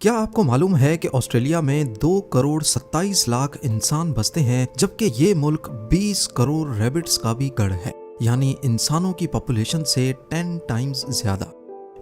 क्या आपको मालूम है कि ऑस्ट्रेलिया में 2 करोड़ 27 लाख इंसान बसते हैं, जबकि ये मुल्क 20 करोड़ रैबिट्स का भी गढ़ है, यानी इंसानों की पॉपुलेशन से 10 टाइम्स ज्यादा।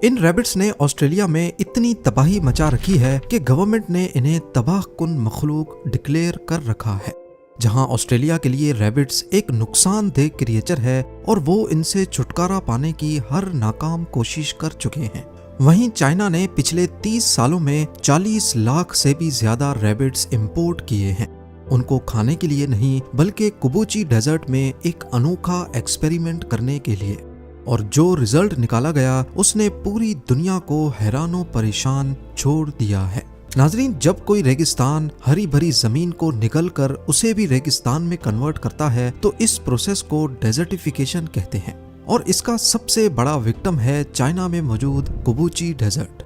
इन रैबिट्स ने ऑस्ट्रेलिया में इतनी तबाही मचा रखी है कि गवर्नमेंट ने इन्हें तबाहकुन मखलूक डिक्लेयर कर रखा है। जहां ऑस्ट्रेलिया के लिए रैबिट्स एक नुकसानदेह क्रिएचर है और वो इनसे छुटकारा पाने की हर नाकाम कोशिश कर चुके हैं, वहीं चाइना ने पिछले 30 सालों में 40 लाख से भी ज्यादा रैबिट्स इंपोर्ट किए हैं, उनको खाने के लिए नहीं बल्कि कुबूची डेजर्ट में एक अनोखा एक्सपेरिमेंट करने के लिए। और जो रिजल्ट निकाला गया उसने पूरी दुनिया को हैरानो परेशान छोड़ दिया है। नाजरीन, जब कोई रेगिस्तान हरी भरी जमीन को निगल कर उसे भी रेगिस्तान में कन्वर्ट करता है तो इस प्रोसेस को डेजर्टिफिकेशन कहते हैं, और इसका सबसे बड़ा विक्टिम है चाइना में मौजूद कुबूची डेजर्ट।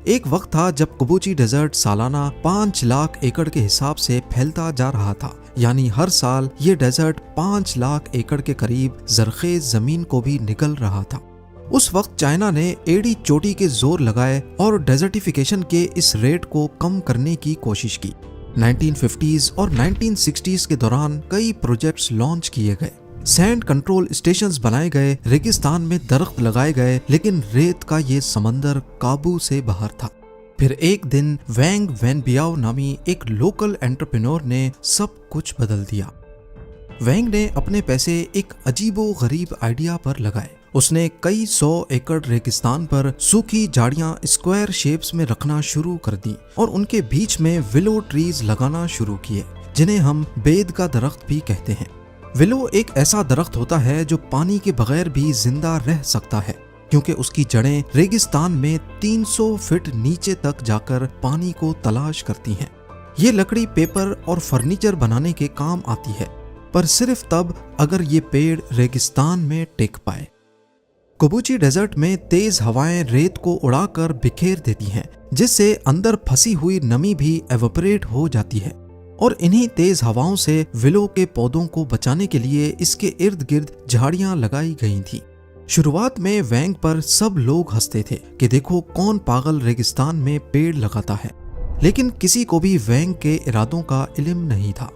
एक वक्त था जब कुबूची डेजर्ट सालाना 5 लाख एकड़ के हिसाब से फैलता जा रहा था, यानी हर साल ये डेजर्ट 5 लाख एकड़ के करीब जरखेज जमीन को भी निगल रहा था। उस वक्त चाइना ने एड़ी चोटी के जोर लगाए और डेजर्टिफिकेशन के इस रेट को कम करने की कोशिश की। 1950s और 1960s के दौरान कई प्रोजेक्ट्स लॉन्च किए गए, सैंड कंट्रोल स्टेशंस बनाए गए, रेगिस्तान में दरख्त लगाए गए, लेकिन रेत का ये समंदर काबू से बाहर था। फिर एक दिन वैंग वैनबियाओ नामी एक लोकल एंटरप्रेन्योर ने सब कुछ बदल दिया। वैंग ने अपने पैसे एक अजीबो गरीब आइडिया पर लगाए। उसने कई 100 एकड़ रेगिस्तान पर सूखी झाड़ियां स्क्वायर शेप्स में रखना शुरू कर दी और उनके बीच में विलो ट्रीज लगाना शुरू किए, जिन्हें हम बेद का दरख्त भी कहते हैं। विलो एक ऐसा दरख्त होता है जो पानी के बगैर भी जिंदा रह सकता है, क्योंकि उसकी जड़ें रेगिस्तान में 300 फीट नीचे तक जाकर पानी को तलाश करती हैं। ये लकड़ी पेपर और फर्नीचर बनाने के काम आती है, पर सिर्फ तब अगर ये पेड़ रेगिस्तान में टिक पाए। कुबूची डेजर्ट में तेज हवाएं रेत को उड़ाकर बिखेर देती हैं, जिससे अंदर फंसी हुई नमी भी एवोपरेट हो जाती है, और इन्हीं तेज हवाओं से विलो के पौधों को बचाने के लिए इसके इर्द गिर्द झाड़ियां लगाई गई थी। शुरुआत में वैंग पर सब लोग हंसते थे कि देखो कौन पागल रेगिस्तान में पेड़ लगाता है, लेकिन किसी को भी वैंग के इरादों का इल्म नहीं था।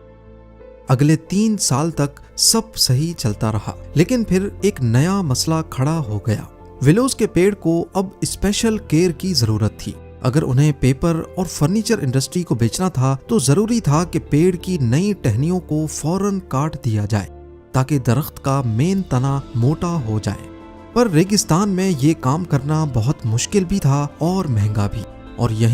अगले 3 साल तक सब सही चलता रहा, लेकिन फिर एक नया मसला खड़ा हो गया। विलोज के पेड़ को अब स्पेशल केयर की जरूरत थी। अगर उन्हें पेपर और फर्नीचर इंडस्ट्री को बेचना था तो जरूरी था कि पेड़ की नई टहनियों को फौरन काट दिया जाए ताकि दरख्त का मेन तना मोटा हो जाए। पर रेगिस्तान में ये काम करना बहुत मुश्किल भी था और महंगा भी, और यही